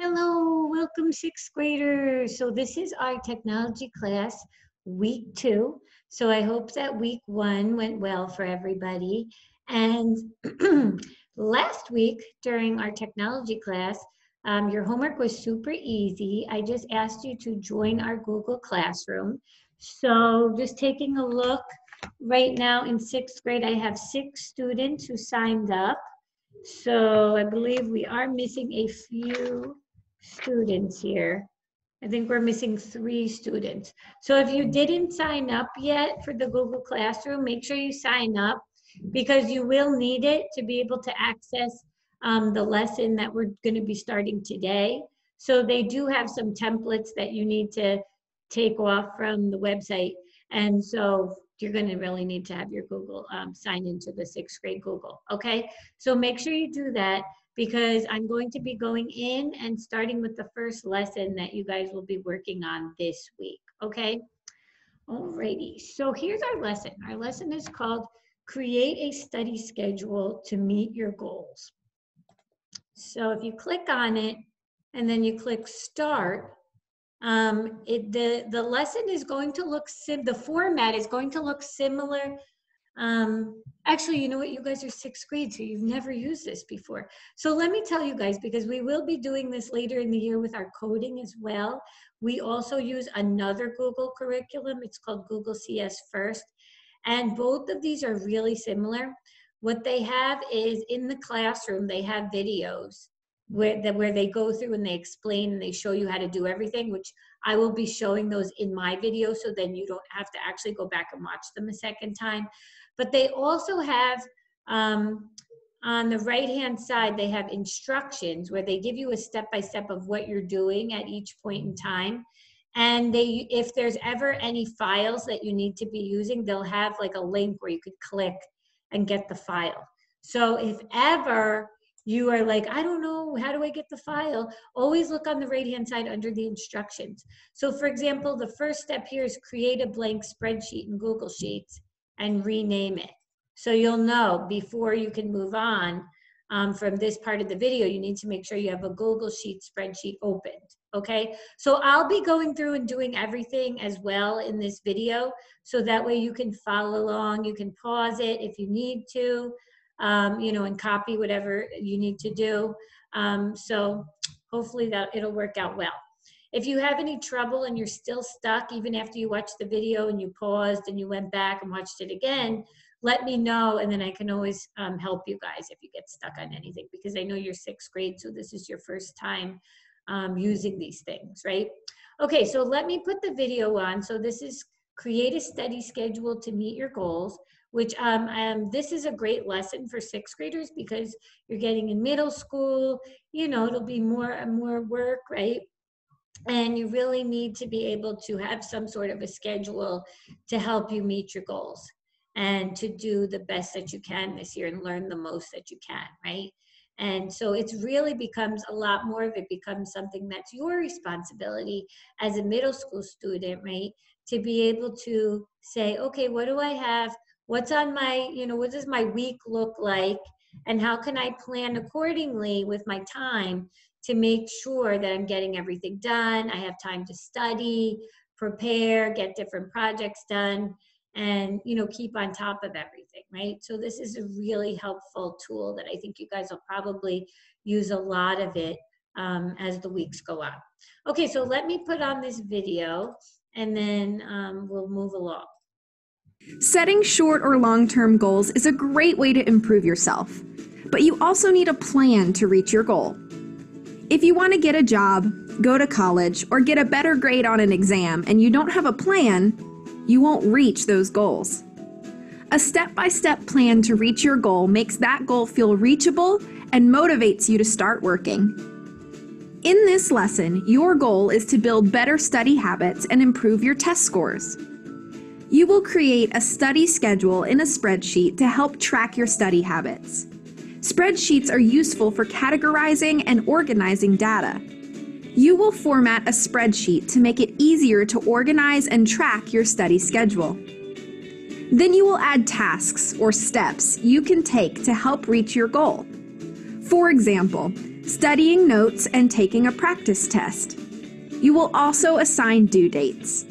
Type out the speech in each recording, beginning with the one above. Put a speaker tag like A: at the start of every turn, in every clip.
A: Hello, welcome sixth graders. So this is our technology class, week 2. So I hope that week 1 went well for everybody. And last week during our technology class, your homework was super easy. I just asked you to join our Google Classroom. So just taking a look right now in sixth grade, I have 6 students who signed up. So I believe we are missing a few students here. I think we're missing 3 students. So if you didn't sign up yet for the Google Classroom, make sure you sign up because you will need it to be able to access the lesson that we're going to be starting today. So they do have some templates that you need to take off from the website. And so you're going to really need to have your Google sign into the sixth grade Google. Okay, so make sure you do that because I'm going to be going in and starting with the first lesson that you guys will be working on this week, okay? Alrighty, so here's our lesson. Our lesson is called Create a Study Schedule to Meet Your Goals. So if you click on it and then you click Start, the lesson is going to look, the format is going to look similar. Actually, you know what? You guys are sixth grade, so you've never used this before. So let me tell you guys, because we will be doing this later in the year with our coding as well. We also use another Google curriculum. It's called Google CS First. And both of these are really similar. What they have is in the classroom, they have videos where they go through and they explain and they show you how to do everything, which I will be showing those in my video, so then you don't have to actually go back and watch them a second time. But they also have, on the right-hand side, they have instructions where they give you a step-by-step of what you're doing at each point in time. And if there's ever any files that you need to be using, they'll have like a link where you could click and get the file. So if ever you are like, I don't know, how do I get the file? Always look on the right-hand side under the instructions. So for example, the first step here is create a blank spreadsheet in Google Sheets and rename it. So you'll know before you can move on from this part of the video, you need to make sure you have a Google Sheet spreadsheet opened, okay? So I'll be going through and doing everything as well in this video, so that way you can follow along, you can pause it if you need to, you know, and copy whatever you need to do. So hopefully that it'll work out well. If you have any trouble and you're still stuck, even after you watched the video and you paused and you went back and watched it again, let me know, and then I can always help you guys if you get stuck on anything, because I know you're sixth grade, so this is your first time using these things, right? Okay, so let me put the video on. So this is Create a Study Schedule to Meet Your Goals, which this is a great lesson for sixth graders because you're getting in middle school, you know, it'll be more and more work, right? And you really need to be able to have some sort of a schedule to help you meet your goals and to do the best that you can this year and learn the most that you can, right? And so it's really becomes a lot more of it becomes something that's your responsibility as a middle school student, right? To be able to say, okay, what do I have? What's on my, you know, what does my week look like? And how can I plan accordingly with my time to make sure that I'm getting everything done? I have time to study, prepare, get different projects done, and, you know, keep on top of everything, right? So this is a really helpful tool that I think you guys will probably use a lot of it as the weeks go on. Okay, so let me put on this video and then we'll move along.
B: Setting short or long-term goals is a great way to improve yourself, but you also need a plan to reach your goal. If you want to get a job, go to college, or get a better grade on an exam and you don't have a plan, you won't reach those goals. A step-by-step plan to reach your goal makes that goal feel reachable and motivates you to start working. In this lesson, your goal is to build better study habits and improve your test scores. You will create a study schedule in a spreadsheet to help track your study habits. Spreadsheets are useful for categorizing and organizing data. You will format a spreadsheet to make it easier to organize and track your study schedule. Then you will add tasks or steps you can take to help reach your goal. For example, studying notes, and taking a practice test. You will also assign due dates.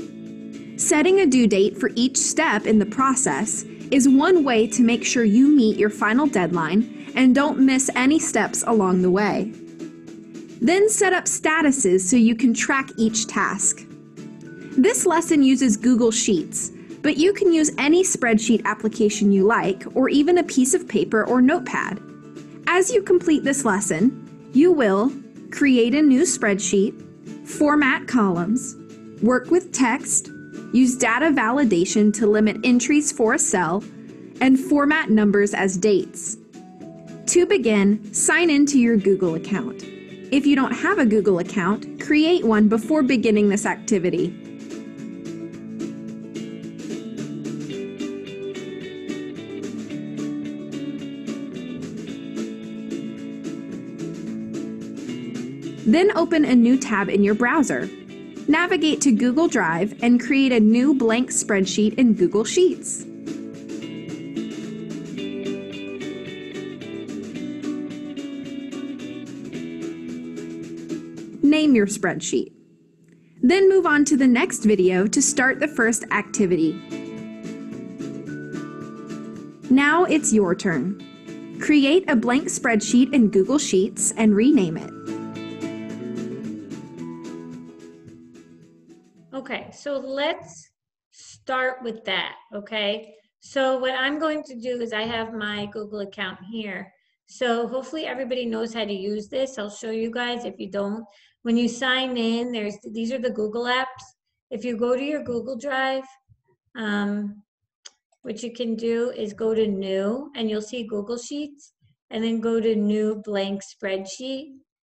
B: Setting a due date for each step in the process is one way to make sure you meet your final deadline and don't miss any steps along the way. Then set up statuses so you can track each task. This lesson uses Google Sheets, but you can use any spreadsheet application you like, or even a piece of paper or notepad. As you complete this lesson, you will create a new spreadsheet, format columns, work with text, use data validation to limit entries for a cell, and format numbers as dates. To begin, sign into your Google account. If you don't have a Google account, create one before beginning this activity. Then open a new tab in your browser. Navigate to Google Drive and create a new blank spreadsheet in Google Sheets. Name your spreadsheet. Then move on to the next video to start the first activity. Now it's your turn. Create a blank spreadsheet in Google Sheets and rename it.
A: Okay, so let's start with that, okay? So what I'm going to do is I have my Google account here. So hopefully everybody knows how to use this. I'll show you guys if you don't. When you sign in, these are the Google apps. If you go to your Google Drive, what you can do is go to New, and you'll see Google Sheets, and then go to New Blank Spreadsheet,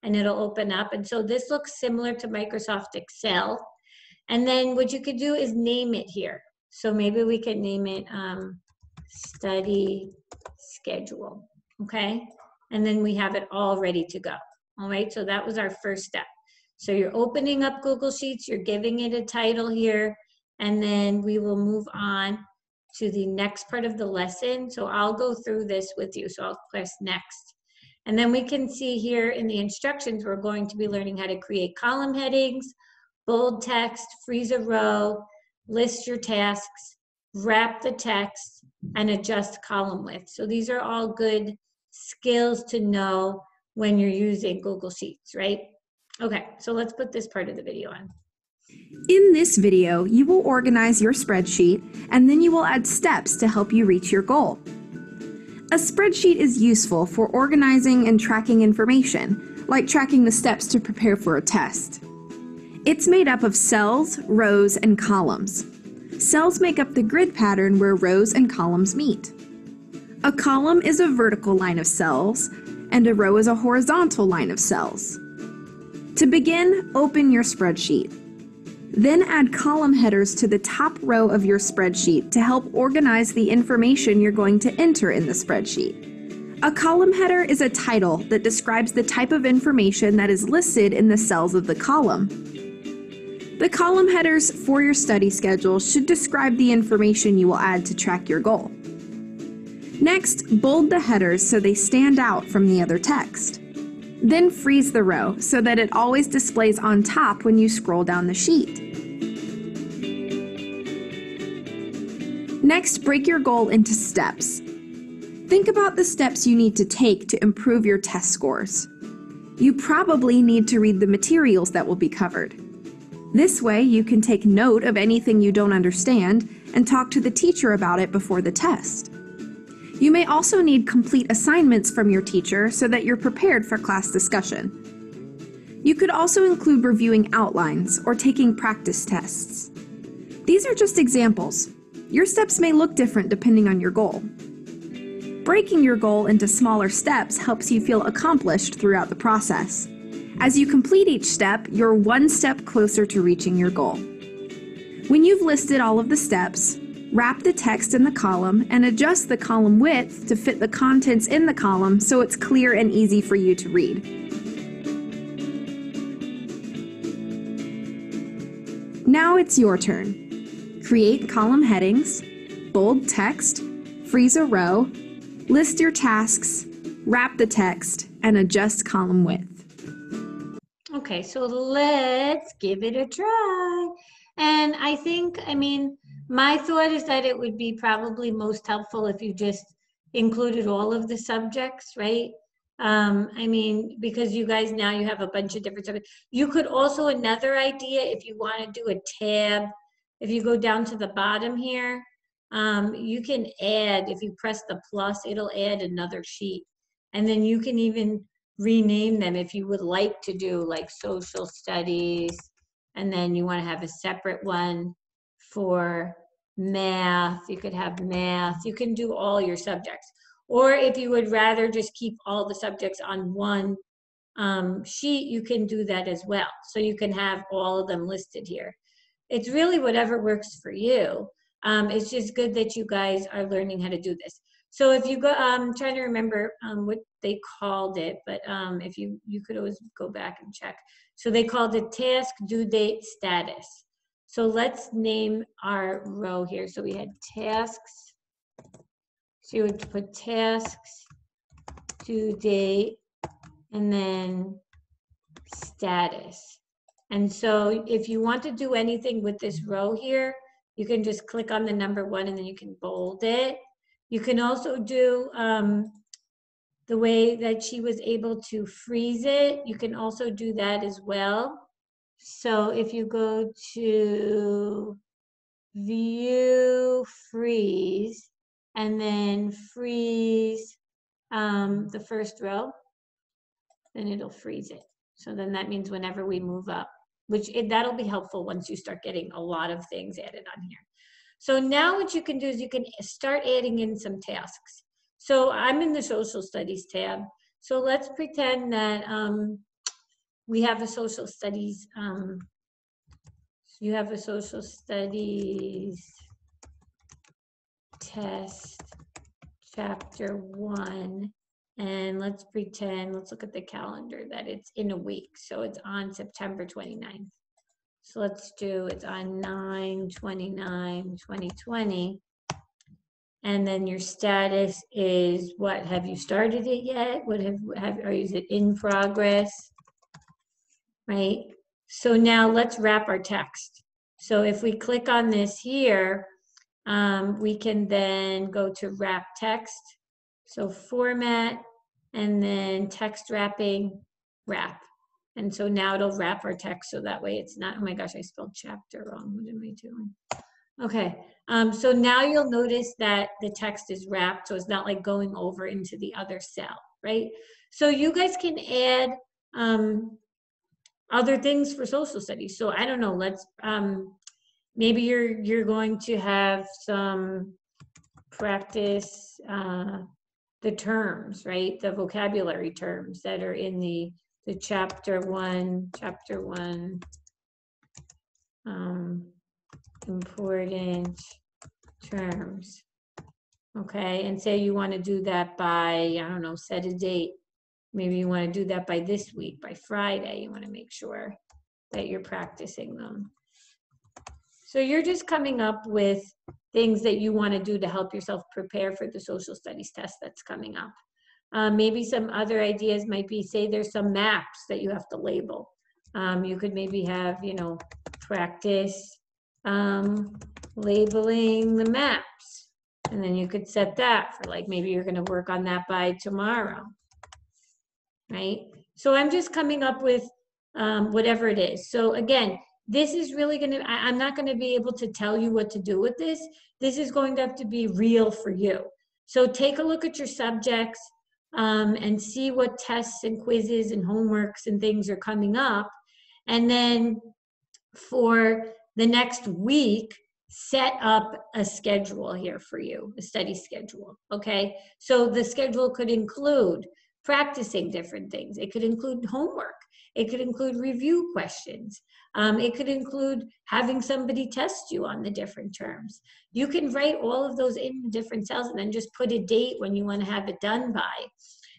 A: and it'll open up. And so this looks similar to Microsoft Excel. And then what you could do is name it here. So maybe we could name it study schedule, okay? And then we have it all ready to go, all right? So that was our first step. So you're opening up Google Sheets, you're giving it a title here, and then we will move on to the next part of the lesson. So I'll go through this with you. So I'll press next. And then we can see here in the instructions, we're going to be learning how to create column headings, bold text, freeze a row, list your tasks, wrap the text, and adjust column width. So these are all good skills to know when you're using Google Sheets, right? Okay, so let's put this part of the video on.
B: In this video, you will organize your spreadsheet, and then you will add steps to help you reach your goal. A spreadsheet is useful for organizing and tracking information, like tracking the steps to prepare for a test. It's made up of cells, rows, and columns. Cells make up the grid pattern where rows and columns meet. A column is a vertical line of cells, and a row is a horizontal line of cells. To begin, open your spreadsheet. Then add column headers to the top row of your spreadsheet to help organize the information you're going to enter in the spreadsheet. A column header is a title that describes the type of information that is listed in the cells of the column. The column headers for your study schedule should describe the information you will add to track your goal. Next, bold the headers so they stand out from the other text. Then freeze the row so that it always displays on top when you scroll down the sheet. Next, break your goal into steps. Think about the steps you need to take to improve your test scores. You probably need to read the materials that will be covered. This way, you can take note of anything you don't understand and talk to the teacher about it before the test. You may also need complete assignments from your teacher so that you're prepared for class discussion. You could also include reviewing outlines or taking practice tests. These are just examples. Your steps may look different depending on your goal. Breaking your goal into smaller steps helps you feel accomplished throughout the process. As you complete each step, you're one step closer to reaching your goal. When you've listed all of the steps, wrap the text in the column and adjust the column width to fit the contents in the column so it's clear and easy for you to read. Now it's your turn. Create column headings, bold text, freeze a row, list your tasks, wrap the text, and adjust column width.
A: Okay, so let's give it a try. And I mean, my thought is that it would be probably most helpful if you just included all of the subjects, right? I mean, because you guys now you have a bunch of different subjects. You could also, another idea, if you want to do a tab, if you go down to the bottom here, you can add, if you press the plus, it'll add another sheet. And then you can even rename them if you would like to do like social studies, and then you want to have a separate one for math. You could have math. You can do all your subjects. Or if you would rather just keep all the subjects on one sheet, you can do that as well. So you can have all of them listed here. It's really whatever works for you. It's just good that you guys are learning how to do this. So if you go, I'm trying to remember what they called it, but if you could always go back and check. So they called it task due date status. So let's name our row here. So we had tasks. So you would put tasks, due date, and then status. And so if you want to do anything with this row here, you can just click on the number 1 and then you can bold it. You can also do the way that she was able to freeze it. You can also do that as well. So if you go to view freeze and then freeze the first row, then it'll freeze it. So then that means whenever we move up, that'll be helpful once you start getting a lot of things added on here. So now what you can do is you can start adding in some tasks. So I'm in the social studies tab. So let's pretend that we have a social studies, you have a social studies test, chapter 1. And let's pretend, let's look at the calendar that it's in a week. So it's on September 29th. So let's do, it's on 9/29/2020. And then your status is what? Have you started it yet? What or is it in progress? Right? So now let's wrap our text. So if we click on this here, we can then go to wrap text. So format, and then text wrapping, wrap. And so now it'll wrap our text so that way it's not, oh my gosh, I spelled chapter wrong. What am I doing? Okay, so now you'll notice that the text is wrapped, so it's not like going over into the other cell, right? So you guys can add other things for social studies. So I don't know, let's, maybe you're going to have some practice the terms, right? The vocabulary terms that are in the chapter one important terms. Okay, and say you want to do that by, I don't know, set a date. Maybe you want to do that by this week, by Friday. You want to make sure that you're practicing them. So you're just coming up with things that you want to do to help yourself prepare for the social studies test that's coming up. Maybe some other ideas might be, say there's some maps that you have to label. You could maybe have, you know, practice labeling the maps. And then you could set that for like, maybe you're going to work on that by tomorrow, right? So I'm just coming up with whatever it is. So again, this is really going to, I'm not going to be able to tell you what to do with this. This is going to have to be real for you. So take a look at your subjects and see what tests and quizzes and homeworks and things are coming up. And then for the next week, set up a schedule here for you, a study schedule, okay? So the schedule could include practicing different things. It could include homework. It could include review questions. It could include having somebody test you on the different terms. You can write all of those in different cells and then just put a date when you want to have it done by.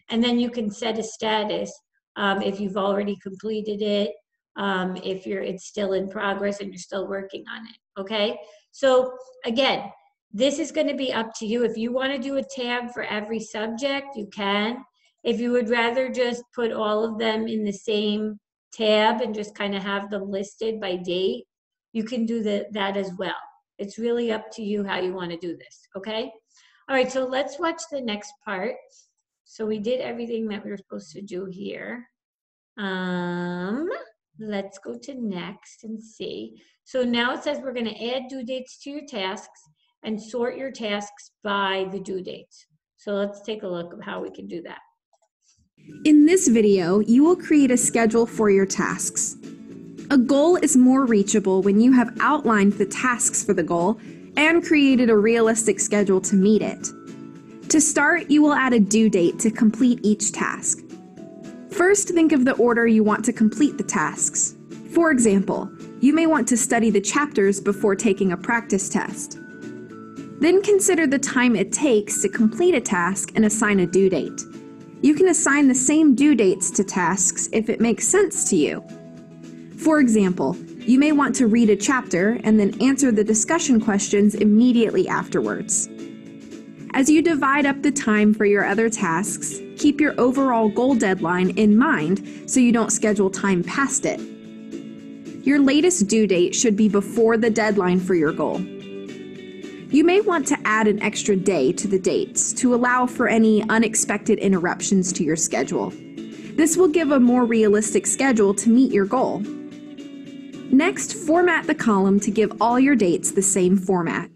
A: And then you can set a status if you've already completed it, if it's still in progress and you're still working on it, okay? So again, this is going to be up to you. If you want to do a tab for every subject, you can. If you would rather just put all of them in the same tab and just kind of have them listed by date, you can do that as well. It's really up to you how you want to do this, okay? All right, so let's watch the next part. So we did everything that we were supposed to do here. Let's go to next and see. So now it says we're going to add due dates to your tasks and sort your tasks by the due dates. So let's take a look at how we can do that.
B: In this video, you will create a schedule for your tasks. A goal is more reachable when you have outlined the tasks for the goal and created a realistic schedule to meet it. To start, you will add a due date to complete each task. First, think of the order you want to complete the tasks. For example, you may want to study the chapters before taking a practice test. Then consider the time it takes to complete a task and assign a due date. You can assign the same due dates to tasks if it makes sense to you. For example, you may want to read a chapter and then answer the discussion questions immediately afterwards. As you divide up the time for your other tasks, keep your overall goal deadline in mind so you don't schedule time past it. Your latest due date should be before the deadline for your goal. You may want to add an extra day to the dates to allow for any unexpected interruptions to your schedule. This will give a more realistic schedule to meet your goal. Next, format the column to give all your dates the same format.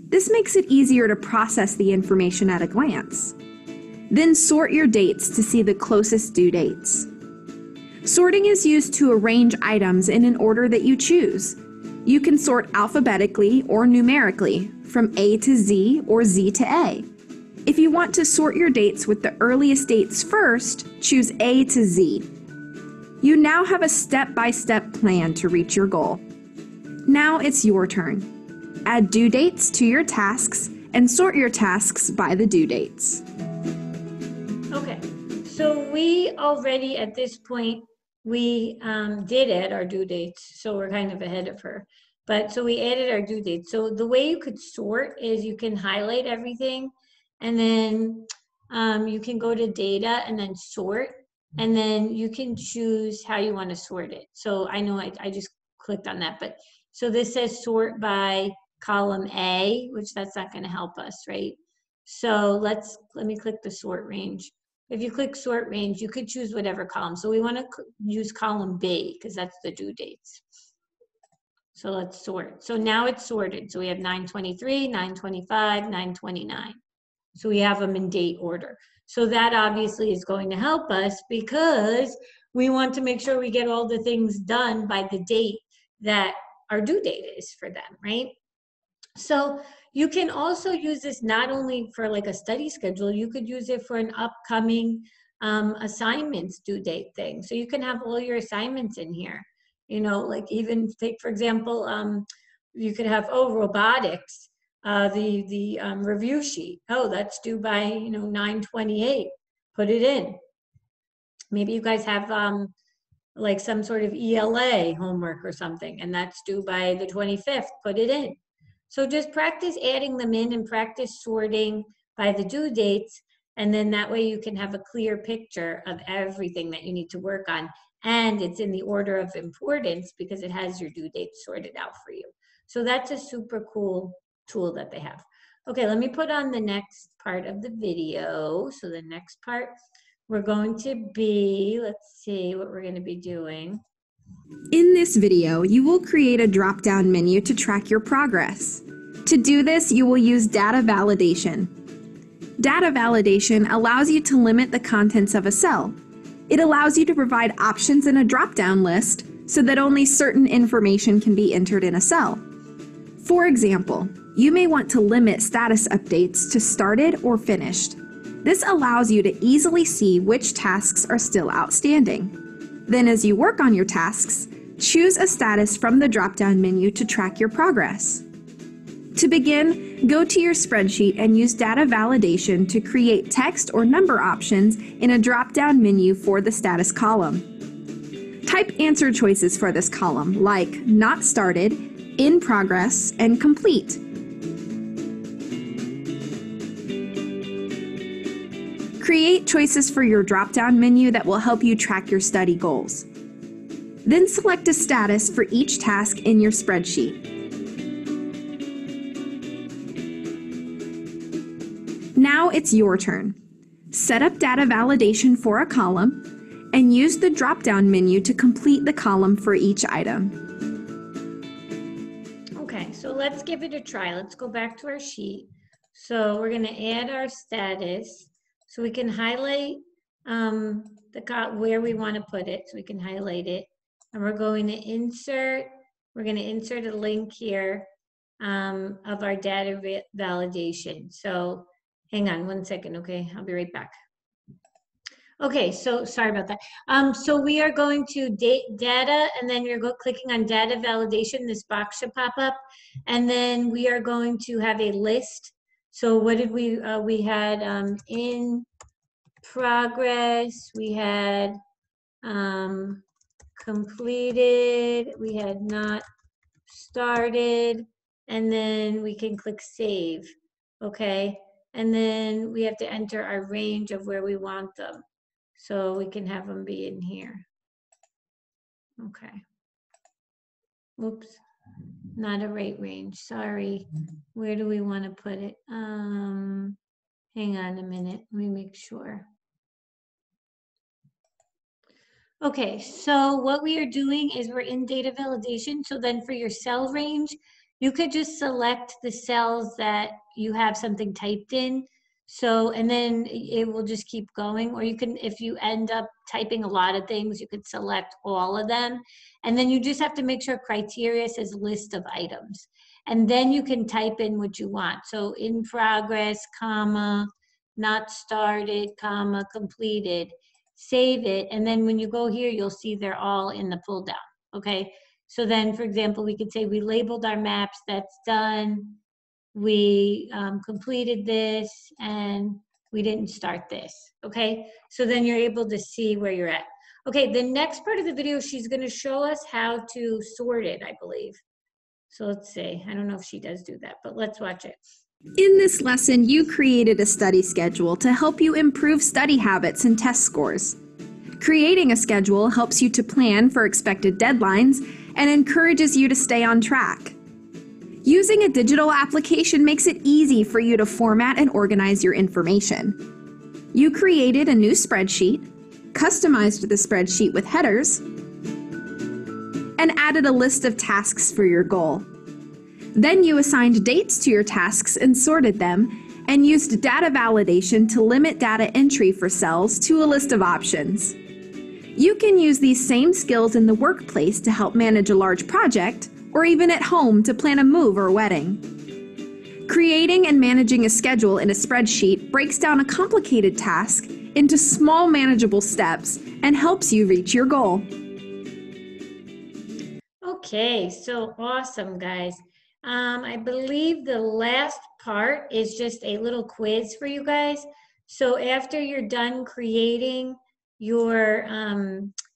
B: This makes it easier to process the information at a glance. Then sort your dates to see the closest due dates. Sorting is used to arrange items in an order that you choose. You can sort alphabetically or numerically, from A to Z or Z to A. If you want to sort your dates with the earliest dates first, choose A to Z. You now have a step-by-step plan to reach your goal. Now it's your turn. Add due dates to your tasks and sort your tasks by the due dates.
A: Okay, so we already at this point, we did add our due dates, so we're kind of ahead of her. But so we added our due dates. So the way you could sort is you can highlight everything and then you can go to data and then sort, and then you can choose how you want to sort it. So I know I just clicked on that, but so this says sort by column A, which that's not going to help us, right? So let me click the sort range. If you click sort range, you could choose whatever column. So we want to use column B because that's the due dates. So let's sort. So now it's sorted. So we have 923, 925, 929. So we have them in date order. So that obviously is going to help us because we want to make sure we get all the things done by the date that our due date is for them, right? So you can also use this not only for like a study schedule, you could use it for an upcoming assignments due date thing. So you can have all your assignments in here, you know, like even take, for example, you could have, robotics, the review sheet. Oh, that's due by, 9/28, put it in. Maybe you guys have like some sort of ELA homework or something, and that's due by the 25th, put it in. So just practice adding them in and practice sorting by the due dates, and then that way you can have a clear picture of everything that you need to work on, and it's in the order of importance because it has your due dates sorted out for you. So that's a super cool tool that they have. Okay, let me put on the next part of the video. So the next part, we're going to be, let's see what we're going to be doing.
B: In this video, you will create a drop-down menu to track your progress. To do this, you will use data validation. Data validation allows you to limit the contents of a cell. It allows you to provide options in a drop-down list so that only certain information can be entered in a cell. For example, you may want to limit status updates to started or finished. This allows you to easily see which tasks are still outstanding. Then as you work on your tasks, choose a status from the drop-down menu to track your progress. To begin, go to your spreadsheet and use data validation to create text or number options in a drop-down menu for the status column. Type answer choices for this column, like not started, in progress, and complete. Create choices for your drop-down menu that will help you track your study goals. Then select a status for each task in your spreadsheet. Now it's your turn. Set up data validation for a column and use the drop-down menu to complete the column for each item.
A: Okay, so let's give it a try. Let's go back to our sheet. So we're going to add our status. So we can highlight where we want to put it. So we can highlight it. And we're going to insert a link here of our data validation. So hang on one second, okay? I'll be right back. Okay, so sorry about that. So we are going to data, and then you're clicking on data validation. This box should pop up, and then we are going to have a list. So what did we had in progress, we had completed, we had not started, and then we can click save, okay? And then we have to enter our range of where we want them. So we can have them be in here. Okay. Oops, not a rate range, sorry. Where do we want to put it? Hang on a minute, let me make sure. Okay, so what we are doing is we're in data validation. So then for your cell range, you could just select the cells that you have something typed in. So, and then it will just keep going, or you can, if you end up typing a lot of things, you could select all of them. And then you just have to make sure criteria says list of items. And then you can type in what you want. So in progress, comma, not started, comma, completed, save it. And then when you go here, you'll see they're all in the pull down, okay? So then, for example, we could say we labeled our maps, that's done. We completed this and we didn't start this, okay? So then you're able to see where you're at. Okay, the next part of the video, she's gonna show us how to sort it, I believe. So let's see, I don't know if she does do that, but let's watch it.
B: In this lesson, you created a study schedule to help you improve study habits and test scores. Creating a schedule helps you to plan for expected deadlines and encourages you to stay on track. Using a digital application makes it easy for you to format and organize your information. You created a new spreadsheet, customized the spreadsheet with headers, and added a list of tasks for your goal. Then you assigned dates to your tasks and sorted them, and used data validation to limit data entry for cells to a list of options. You can use these same skills in the workplace to help manage a large project, or even at home to plan a move or wedding. Creating and managing a schedule in a spreadsheet breaks down a complicated task into small manageable steps and helps you reach your goal.
A: Okay, so awesome, guys. I believe the last part is just a little quiz for you guys. So after you're done creating your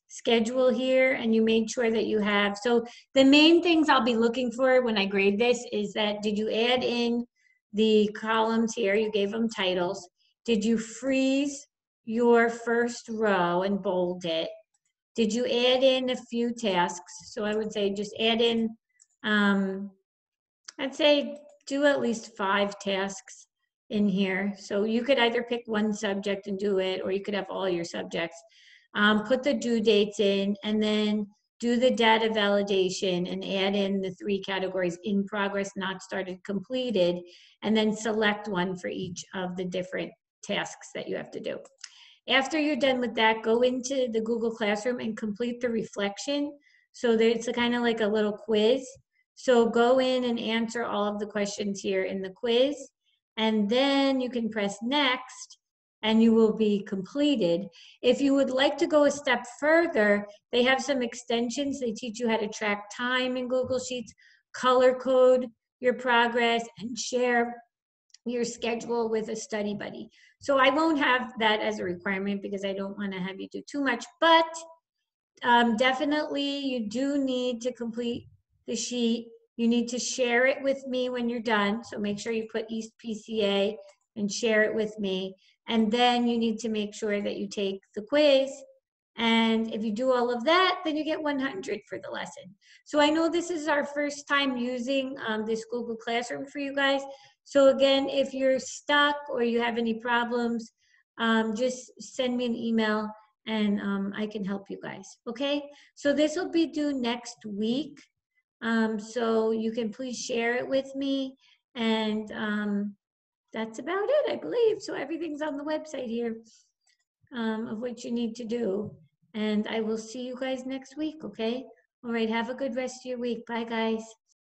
A: schedule here and you made sure that you have, so the main things I'll be looking for when I grade this is that, did you add in the columns here? You gave them titles. Did you freeze your first row and bold it? Did you add in a few tasks? So I would say just add in, I'd say do at least 5 tasks in here. So you could either pick one subject and do it, or you could have all your subjects. Put the due dates in, and then do the data validation and add in the 3 categories: in progress, not started, completed, and then select one for each of the different tasks that you have to do. After you're done with that, go into the Google Classroom and complete the reflection. So it's kind of like a little quiz. So go in and answer all of the questions here in the quiz, and then you can press next and you will be completed. If you would like to go a step further, they have some extensions. They teach you how to track time in Google Sheets, color code your progress, and share your schedule with a study buddy. So I won't have that as a requirement because I don't want to have you do too much, but definitely you do need to complete the sheet. You need to share it with me when you're done. So make sure you put East PCA and share it with me. And then you need to make sure that you take the quiz And if you do all of that, then you get 100 for the lesson. So I know this is our first time using this Google Classroom for you guys. So again, if you're stuck or you have any problems, just send me an email and I can help you guys, okay? So this will be due next week. So you can please share it with me. And that's about it, I believe. So everything's on the website here of what you need to do. And I will see you guys next week, okay? All right, have a good rest of your week. Bye, guys.